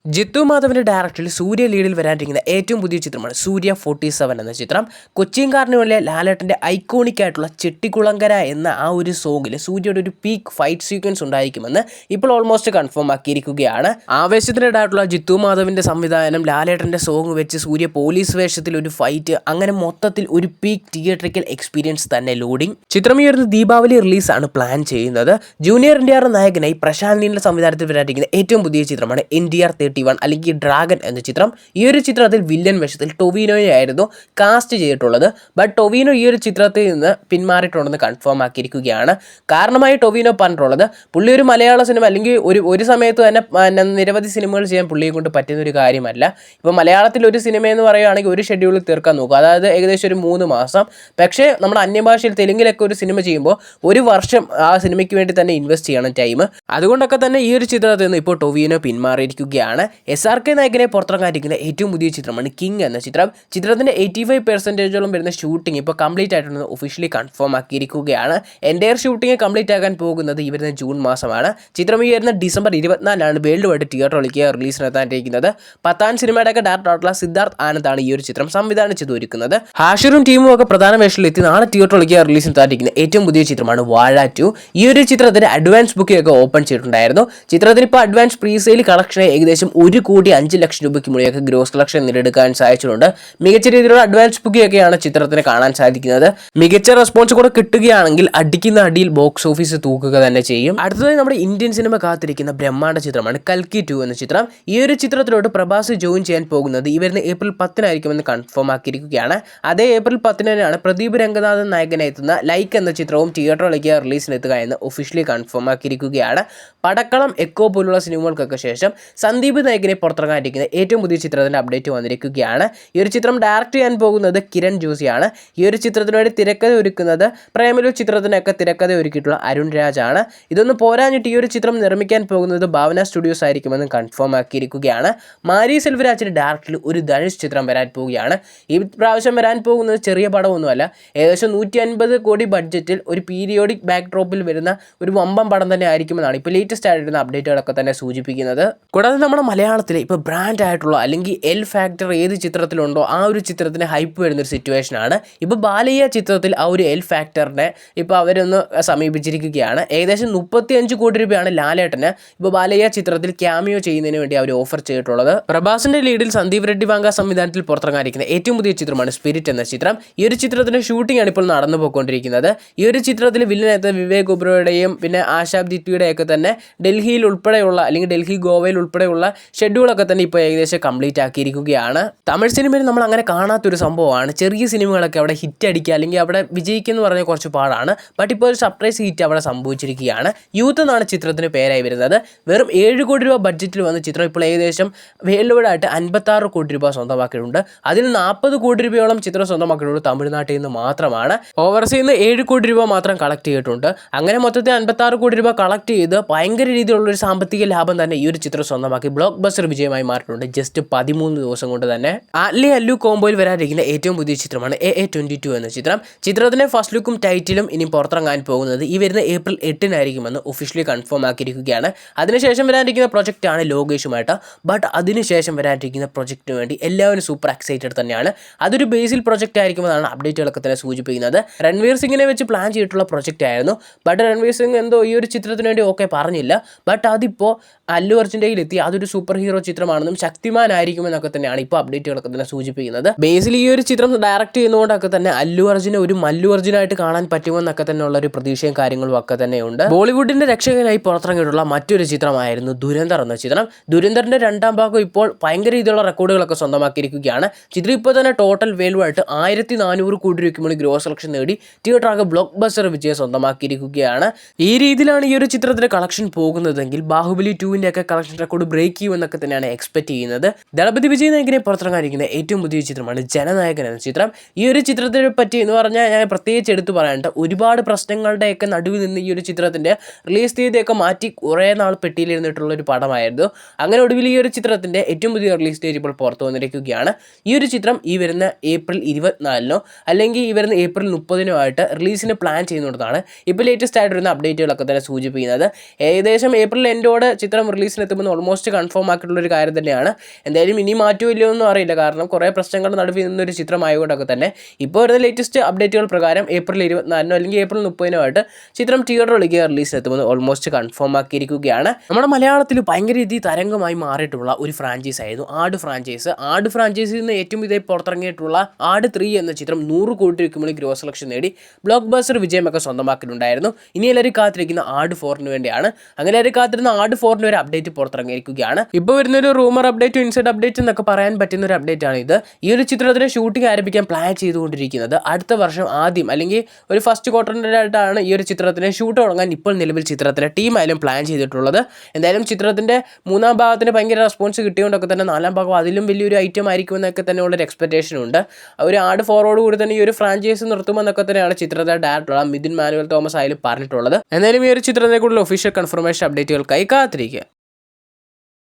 ജിത്തു മാധവന്റെ ഡയറക്ടറിൽ സൂര്യ ലീഡിൽ വരാനിരിക്കുന്ന ഏറ്റവും പുതിയ ചിത്രമാണ് സൂര്യ 47 എന്ന ചിത്രം. കൊച്ചിൻ കാർണിവലിലെ ലാലേട്ടൻ്റെ ഐക്കോണിക് ആയിട്ടുള്ള ചെട്ടിക്കുളങ്കര എന്ന ആ ഒരു സോങ്ങിൽ സൂര്യയുടെ ഒരു പീക്ക് ഫൈറ്റ് സീക്വൻസ് ഉണ്ടായിരിക്കുമെന്ന് ഇപ്പോൾ ഓൾമോസ്റ്റ് കൺഫേം ആക്കിയിരിക്കുകയാണ്. ആവേശത്തിനിടായിട്ടുള്ള ജിത്തു മാധവന്റെ സംവിധാനം, ലാലേട്ടൻ്റെ സോങ് വെച്ച് സൂര്യ പോലീസ് വേഷത്തിൽ ഒരു ഫൈറ്റ്, അങ്ങനെ മൊത്തത്തിൽ ഒരു പീക്ക് തിയേറ്ററിക്കൽ എക്സ്പീരിയൻസ് തന്നെ ലോഡിംഗ്. ചിത്രം ഈ വരുന്ന ദീപാവലി റിലീസാണ് പ്ലാൻ ചെയ്യുന്നത്. ജൂനിയർ NTR നായകനായി പ്രശാന്ത് നീലിന്റെ സംവിധാനത്തിൽ വരാനിരിക്കുന്ന ഏറ്റവും പുതിയ ചിത്രമാണ് NTR 31 അല്ലെങ്കിൽ ഡ്രാഗൺ എന്ന ചിത്രം. ഈ ഒരു ചിത്രത്തിൽ വില്ലൻ വേഷത്തിൽ ടൊവിനോയായിരുന്നു കാസ്റ്റ് ചെയ്തിട്ടുള്ളത്. ബട്ട് ടൊവിനോ ഈ ഒരു ചിത്രത്തിൽ നിന്ന് പിന്മാറിയിട്ടുണ്ടെന്ന് കൺഫേം ആക്കിയിരിക്കുകയാണ്. കാരണമായി ടൊവിനോ പറഞ്ഞിട്ടുള്ളത്, പുള്ളി ഒരു മലയാള സിനിമ അല്ലെങ്കിൽ ഒരു സമയത്ത് തന്നെ നിരവധി സിനിമകൾ ചെയ്യാൻ പുള്ളിയെ കൊണ്ട് പറ്റുന്ന ഒരു കാര്യമല്ല. ഇപ്പോൾ മലയാളത്തിൽ ഒരു സിനിമ എന്ന് പറയുകയാണെങ്കിൽ ഒരു ഷെഡ്യൂളിൽ തീർക്കാൻ നോക്കും, അതായത് ഏകദേശം ഒരു 3 മാസം. പക്ഷേ നമ്മുടെ അന്യഭാഷയിൽ തെലുങ്കിലൊക്കെ ഒരു സിനിമ ചെയ്യുമ്പോൾ ഒരു വർഷം ആ സിനിമയ്ക്ക് വേണ്ടി തന്നെ ഇൻവെസ്റ്റ് ചെയ്യണം ടൈം. അതുകൊണ്ടൊക്കെ തന്നെ ഈ ഒരു ചിത്രത്തിൽ നിന്ന് ഇപ്പോൾ ടൊവിനോ പിന്മാറിയിരിക്കുകയാണ്. SRK നായകനെ പുറത്തിറങ്ങാനിരിക്കുന്ന ഏറ്റവും പുതിയ ചിത്രമാണ് കിങ് എന്ന ചിത്രം. ചിത്രത്തിന്റെ 85% വരുന്ന ഷൂട്ടിംഗ് ഇപ്പോൾ കംപ്ലീറ്റ് ആയിട്ടുണ്ടെന്ന് ഒഫീഷ്യലി കൺഫേം ആക്കിയിരിക്കുകയാണ്. എൻ്റയർ ഷൂട്ടിംഗ് കംപ്ലീറ്റ് ആകാൻ പോകുന്നത് ഈ വരുന്ന ജൂൺ മാസമാണ്. ചിത്രം ഈ വരുന്ന ഡിസംബർ 24 വേൾഡ് വൈഡ് തിയേറ്ററിലേക്ക് റിലീസിനെത്താനിരിക്കുന്നത്. പത്താൻ സിനിമയുടെയൊക്കെ ഡയറക്ടറായിട്ടുള്ള സിദ്ധാർത്ഥ് ആനന്ദാണ് ഈ ഒരു ചിത്രം സംവിധാനം ചെയ്തൊരുക്കുന്നത്. ഹാഷിറും ടീമും ഒക്കെ പ്രധാന വേഷത്തിലെത്തി നാളെ തിയേറ്ററിലേക്ക് റിലീസിനെത്താനിരിക്കുന്ന ഏറ്റവും പുതിയ ചിത്രമാണ് വാഴ 2. ഈ ഒരു ചിത്രത്തിന്റെ അഡ്വാൻസ് ബുക്കിംഗ് ഒക്കെ ഓപ്പൺ ചെയ്തിട്ടുണ്ടായിരുന്നു. ചിത്രത്തിന് ഇപ്പോൾ അഡ്വാൻസ് പ്രീസെയിൽ കളക്ഷൻ ഏകദേശം 1,05,00,000 രൂപയ്ക്ക് മുകളിലൊക്കെ ഗ്രോസ് കളക്ഷൻ നേടിയെടുക്കാൻ സാധിച്ചിട്ടുണ്ട്. മികച്ച രീതിയിലുള്ള അഡ്വാൻസ് ബുക്കിംഗ് ഒക്കെയാണ് ചിത്രത്തിന് കാണാൻ സാധിക്കുന്നത്. മികച്ച റെസ്പോൺസ് കൂടെ കിട്ടുകയാണെങ്കിൽ അടിക്കുന്ന അടിയിൽ ബോക്സ് ഓഫീസ് തൂക്കുക തന്നെ ചെയ്യും. അടുത്തതായി നമ്മുടെ ഇന്ത്യൻ സിനിമ കാത്തിരിക്കുന്ന ബ്രഹ്മാണ്ഡ ചിത്രമാണ് കൽക്കി 2 എന്ന ചിത്രം. ഈ ഒരു ചിത്രത്തിലോട്ട് പ്രഭാസ് ജോയിൻ ചെയ്യാൻ പോകുന്നത് ഈ വരുന്ന ഏപ്രിൽ 10 കൺഫേം ആക്കിയിരിക്കുകയാണ്. അതേ ഏപ്രിൽ 10 പ്രദീപ് രംഗനാഥൻ നായകനെത്തുന്ന ലൈക്ക് എന്ന ചിത്രവും തിയേറ്ററിലേക്ക് റിലീസിനെത്തുക എന്ന് ഒഫീഷ്യലി കൺഫേം ആക്കിയിരിക്കുകയാണ്. പടക്കളം, എക്കോ പോലുള്ള സിനിമകൾക്കൊക്കെ ശേഷം സന്ദീപ് നായകനെ പുറത്തിറങ്ങാനിരിക്കുന്ന ഏറ്റവും പുതിയ ചിത്രത്തിന്റെ അപ്ഡേറ്റ് വന്നിരിക്കുകയാണ്. ഈ ഒരു ചിത്രം ഡയറക്റ്റ് ചെയ്യാൻ പോകുന്നത് കിരൺ ജോഷിയാണ്. ഈ ഒരു ചിത്രത്തിന് വേണ്ടി തിരക്കഥ ഒരുക്കുന്നത് പ്രേമലു ചിത്രത്തിനൊക്കെ തിരക്കഥ ഒരുക്കിയിട്ടുള്ള അരുൺ രാജാണ്. ഇതൊന്നും പോരാഞ്ഞിട്ട് ഈ ഒരു ചിത്രം നിർമ്മിക്കാൻ പോകുന്നത് ഭാവന സ്റ്റുഡിയോസ് ആയിരിക്കുമെന്ന് കൺഫേം ആക്കിയിരിക്കുകയാണ്. മാരി സെൽവരാജിന്റെ ഡയറക്ടറിൽ ഒരു ധനുഷ് ചിത്രം വരാൻ പോവുകയാണ്. ഈ പ്രാവശ്യം വരാൻ പോകുന്നത് ചെറിയ പടമൊന്നുമല്ല, ഏകദേശം 150 കോടി ബഡ്ജറ്റിൽ ഒരു പീരിയോഡിക് ബാക്ക് ഡ്രോപ്പിൽ വരുന്ന ഒരു വമ്പൻ പടം തന്നെ ആയിരിക്കുമെന്നാണ് ഇപ്പോൾ ലേറ്റസ്റ്റ് ആയിട്ടുള്ള അപ്ഡേറ്റുകളൊക്കെ തന്നെ സൂചിപ്പിക്കുന്നത്. കൂടാതെ നമ്മുടെ മലയാളത്തിൽ ഇപ്പോൾ ബ്രാൻഡ് ആയിട്ടുള്ള അല്ലെങ്കിൽ എൽ ഫാക്ടർ ഏത് ചിത്രത്തിലുണ്ടോ ആ ഒരു ചിത്രത്തിന് ഹൈപ്പ് വരുന്നൊരു സിറ്റുവേഷനാണ്. ഇപ്പോൾ ബാലയ്യ ചിത്രത്തിൽ ആ ഒരു എൽ ഫാക്ടറിനെ ഇപ്പോൾ അവരൊന്ന് സമീപിച്ചിരിക്കുകയാണ്. ഏകദേശം 35 കോടി രൂപയാണ് ലാലേട്ടന് ഇപ്പോൾ ബാലയ്യ ചിത്രത്തിൽ ക്യാമിയോ ചെയ്യുന്നതിന് വേണ്ടി അവർ ഓഫർ ചെയ്തിട്ടുള്ളത്. പ്രഭാസിന്റെ ലീഡിൽ സന്ദീപ് റെഡ്ഡി വാങ്ക സംവിധാനത്തിൽ പുറത്തിറങ്ങാനിരിക്കുന്ന ഏറ്റവും പുതിയ ചിത്രമാണ് സ്പിരിറ്റ് എന്ന ചിത്രം. ഈ ഒരു ചിത്രത്തിന്റെ ഷൂട്ടിംഗ് ആണ് ഇപ്പോൾ നടന്നു പോയിക്കൊണ്ടിരിക്കുന്നത്. ഈ ഒരു ചിത്രത്തിൽ വില്ലനെത്തുന്ന വിവേക് ഒബ്രോയുടെയും പിന്നെ ആശാബ് ദിത്വിയുടെയൊക്കെ തന്നെ ഡൽഹിയിൽ ഉൾപ്പെടെയുള്ള അല്ലെങ്കിൽ ഡൽഹി ഗോവയിൽ ഉൾപ്പെടെയുള്ള ഷെഡ്യൂളൊക്കെ തന്നെ ഇപ്പോൾ ഏകദേശം കംപ്ലീറ്റ് ആക്കിയിരിക്കുകയാണ്. തമിഴ് സിനിമയിൽ നമ്മൾ അങ്ങനെ കാണാത്തൊരു സംഭവമാണ്. ചെറിയ സിനിമകളൊക്കെ അവിടെ ഹിറ്റ് അടിക്കുക അല്ലെങ്കിൽ അവിടെ വിജയിക്കുമെന്ന് പറഞ്ഞാൽ കുറച്ച് പാടാണ്. ബട്ട് ഇപ്പോൾ ഒരു സർപ്രൈസ് ഹിറ്റ് അവിടെ സംഭവിച്ചിരിക്കുകയാണ്. യൂത്ത് എന്നാണ് ചിത്രത്തിന് പേരായി വരുന്നത്. വെറും 7 കോടി രൂപ ബഡ്ജറ്റിൽ വന്ന ചിത്രം ഇപ്പോൾ ഏകദേശം വേൾഡ് വൈഡ് ആയിട്ട് 56 കോടി രൂപ സ്വന്തമാക്കിയിട്ടുണ്ട്. അതിൽ 40 കോടി രൂപയോളം ചിത്രം സ്വന്തമാക്കിയിട്ടുള്ളത് തമിഴ്നാട്ടിൽ നിന്ന് മാത്രമാണ്. ഓവർസീയിൽ നിന്ന് 7 കോടി രൂപ മാത്രം കളക്ട് ചെയ്തിട്ടുണ്ട്. അങ്ങനെ മൊത്തത്തിൽ 56 കോടി രൂപ കളക്ട് ചെയ്ത് ഭയങ്കര രീതിയിലുള്ളൊരു സാമ്പത്തിക ലാഭം തന്നെ ഈ ഒരു ചിത്രം സ്വന്തമാക്കി ബ്ലോക്ക് ബസ്റ്റർ വിജയമായി മാറിയിട്ടുണ്ട് ജസ്റ്റ് 13 ദിവസം കൊണ്ട് തന്നെ. ആലി അല്ലു കോംബോയിൽ വരാനിരിക്കുന്ന ഏറ്റവും പുതിയ ചിത്രമാണ് AA22 എന്ന ചിത്രം. ചിത്രത്തിന്റെ ഫസ്റ്റ് ലുക്കും ടൈറ്റിലും ഇനി പുറത്തിറങ്ങാൻ പോകുന്നത് ഈ വരുന്ന ഏപ്രിൽ 8 ഒഫീഷ്യലി കൺഫേം ആക്കിയിരിക്കുകയാണ്. അതിനുശേഷം വരാനിരിക്കുന്ന പ്രൊജക്റ്റാണ് ലോകേഷുമായിട്ട്. ബട്ട് അതിനുശേഷം വരാനിരിക്കുന്ന പ്രൊജക്റ്റിന് വേണ്ടി എല്ലാവരും സൂപ്പർ എക്സൈറ്റഡ് തന്നെയാണ്. അതൊരു ബേസിൽ പ്രൊജക്റ്റ് ആയിരിക്കുമെന്നാണ് അപ്ഡേറ്റുകളൊക്കെ തന്നെ സൂചിപ്പിക്കുന്നത്. രൺവീർ സിംഗിനെ വെച്ച് പ്ലാൻ ചെയ്തിട്ടുള്ള പ്രൊജക്റ്റ് ആയിരുന്നു. ബട്ട് രൺവീർ സിംഗ് എന്തോ ഈ ഒരു ചിത്രത്തിന് വേണ്ടി ഓക്കെ പറഞ്ഞില്ല. ബട്ട് അതിപ്പോൾ അല്ലു അർജുൻ്റെ കയ്യിലെത്തി അതൊരു സൂപ്പർ ഹീറോ ചിത്രമാണെന്നും ശക്തിമാനായിരിക്കുമെന്നൊക്കെ തന്നെയാണ് ഇപ്പോൾ അപ്ഡേറ്റുകളൊക്കെ തന്നെ സൂചിപ്പിക്കുന്നത്. ബേസിൽ ഈ ഒരു ചിത്രം ഡയറക്റ്റ് ചെയ്യുന്നതുകൊണ്ടൊക്കെ തന്നെ അല്ലു അർജുനെ ഒരു മല്ലു അർജുനായിട്ട് കാണാൻ പറ്റുമെന്നൊക്കെ തന്നെ ഉള്ള ഒരു പ്രതീക്ഷയും കാര്യങ്ങളും ഒക്കെ തന്നെയുണ്ട്. ബോളിവുഡിന്റെ രക്ഷകനായി പുറത്തിറങ്ങിയിട്ടുള്ള മറ്റൊരു ചിത്രമായിരുന്നു ദുരന്തർ എന്ന ചിത്രം. ദുരന്തറിന്റെ 2ാം ഭാഗം ഇപ്പോൾ ഭയങ്കര രീതിയിലുള്ള റെക്കോർഡുകളൊക്കെ സ്വന്തമാക്കിയിരിക്കുകയാണ്. ചിത്രം ഇപ്പോൾ തന്നെ ടോട്ടൽ വേൾഡായിട്ട് 1400 കോടി രൂപയ്ക്ക് മുകളിൽ ഗ്രോസ് കളക്ഷൻ നേടി തിയേറ്ററാകെ ബ്ലോക്ക് ബസ്റ്റർ വിജയം സ്വന്തമാക്കിയിരിക്കുകയാണ്. ഈ രീതിയിലാണ് ഈ ഒരു ചിത്രത്തിന്റെ കളക്ഷൻ പോകുന്നതെങ്കിൽ ബാഹുബലി 2 ഒക്കെ കളക്ഷൻ റെക്കോർഡ് ബ്രേക്ക് ചെയ്യുമെന്നൊക്കെ തന്നെയാണ് എക്സ്പെക്ട് ചെയ്യുന്നത്. ദളപതി വിജയ് നായകനെ പുറത്തിറങ്ങാനിരിക്കുന്ന ഏറ്റവും പുതിയ ചിത്രമാണ് ജനനായകൻ എന്ന ചിത്രം. ഈ ഒരു ചിത്രത്തിനെ പറ്റി എന്ന് പറഞ്ഞാൽ ഞാൻ പ്രത്യേകിച്ച് എടുത്തു പറയാനുണ്ട്. ഒരുപാട് പ്രശ്നങ്ങളുടെയൊക്കെ നടുവിൽ നിന്ന് ഈ ഒരു ചിത്രത്തിന്റെ റിലീസ് തീയതിയൊക്കെ മാറ്റി കുറേ നാൾ പെട്ടിയിലിരുന്നിട്ടുള്ള ഒരു പടമായിരുന്നു. അങ്ങനെ ഒടുവിൽ ഈ ഒരു ചിത്രത്തിന്റെ ഏറ്റവും പുതിയ റിലീസ് ഡേറ്റ് ഇപ്പോൾ പുറത്തു വന്നിരിക്കുകയാണ്. ഈ ഒരു ചിത്രം ഈ വരുന്ന ഏപ്രിൽ 24 അല്ലെങ്കിൽ ഈ വരുന്ന ഏപ്രിൽ 30 ആയിട്ട് റിലീസിന് പ്ലാൻ ചെയ്യുന്നതാണ് ഇപ്പോൾ ലേറ്റസ്റ്റ് ആയിട്ട് വരുന്ന അപ്ഡേറ്റുകളൊക്കെ തന്നെ സൂചിപ്പിക്കുന്നത്. ഏകദേശം ഏപ്രിൽ എൻഡോടെ ചിത്രം റിലീസിനെത്തുമെന്ന് ഓൾമോസ്റ്റ് കൺഫേം കൺഫേം ആക്കിയിട്ടുള്ള ഒരു കാര്യം തന്നെയാണ്. എന്തായാലും ഇനി മാറ്റമില്ലയോ ഒന്നും അറിയില്ല, കാരണം കുറേ പ്രശ്നങ്ങൾ നടുവിൽ നിന്നൊരു ചിത്രമായതുകൊണ്ടൊക്കെ തന്നെ. ഇപ്പോൾ വരുന്ന ലേറ്റസ്റ്റ് അപ്ഡേറ്റുകൾ പ്രകാരം ഏപ്രിൽ 24 അല്ലെങ്കിൽ ഏപ്രിൽ 30 ചിത്രം തിയേറ്ററിലേക്ക് റിലീസിനെത്തുമെന്ന് ഓൾമോസ്റ്റ് കൺഫേം ആക്കിയിരിക്കുകയാണ്. നമ്മുടെ മലയാളത്തിൽ ഭയങ്കര രീതിയിൽ തരംഗമായി മാറിയിട്ടുള്ള ഒരു ഫ്രാഞ്ചൈസ് ആയിരുന്നു ആട് ഫ്രാഞ്ചൈസ്. ആട് ഫ്രാഞ്ചൈസിൽ നിന്ന് ഏറ്റവും ഇതായി പുറത്തിറങ്ങിയിട്ടുള്ള ആട് 3 എന്ന ചിത്രം 100 കോടി രൂപയ്ക്ക് മുകളിൽ ഗ്രോസ് കളക്ഷൻ നേടി ബ്ലോക്ക് ബസ്റ്റർ വിജയമൊക്കെ സ്വന്തമാക്കിയിട്ടുണ്ടായിരുന്നു. ഇനി എല്ലാവരും കാത്തിരിക്കുന്ന ആട് 4 വേണ്ടിയാണ്. അങ്ങനെ എല്ലാവരും കാത്തിരുന്ന ആട് 4 ഒരു അപ്ഡേറ്റ് പുറത്തിറങ്ങിയിരിക്കുകയാണ്. ഇപ്പോൾ വരുന്നൊരു റൂമർ അപ്ഡേറ്റ്, ഇൻസൈഡ് അപ്ഡേറ്റ് എന്നൊക്കെ പറയാൻ പറ്റുന്ന ഒരു അപ്ഡേറ്റ് ആണ് ഇത്. ഈ ഒരു ചിത്രത്തിന് ഷൂട്ടിംഗ് ആരംഭിക്കാൻ പ്ലാൻ ചെയ്തുകൊണ്ടിരിക്കുന്നത് അടുത്ത വർഷം ആദ്യം അല്ലെങ്കിൽ ഒരു ഫസ്റ്റ് ക്വാർട്ടറിലായിട്ടാണ് ഈ ഒരു ചിത്രത്തിന് ഷൂട്ട് തുടങ്ങാൻ ഇപ്പോൾ നിലവിൽ ചിത്രത്തിലെ ടീം ആയാലും പ്ലാൻ ചെയ്തിട്ടുള്ളത്. എന്തായാലും ചിത്രത്തിൻ്റെ 3-ാം ഭാഗത്തിന് ഭയങ്കര റെസ്പോൺസ് കിട്ടിയതുകൊണ്ടൊക്കെ തന്നെ 4-ാം ഭാഗം അതിലും വലിയൊരു ഐറ്റം ആയിരിക്കുമെന്നൊക്കെ തന്നെ ഉള്ളൊരു എക്സ്പെക്ടേഷൻ ഉണ്ട്. ഒരു ആട് 4 കൂടി തന്നെ ഈ ഒരു ഫ്രാഞ്ചൈസ് നിർത്തുമെന്നൊക്കെ തന്നെയാണ് ചിത്രത്തിലെ ഡയറക്ടർ മിഥുൻ മാനുവൽ തോമസ് ആയാലും പറഞ്ഞിട്ടുള്ളത്. എന്തായാലും ഈ ഒരു ചിത്രത്തെ കൂടുതൽ ഒഫീഷ്യൽ കൺഫർമേഷൻ അപ്ഡേറ്റുകൾക്കായി കാത്തിരിക്കുക.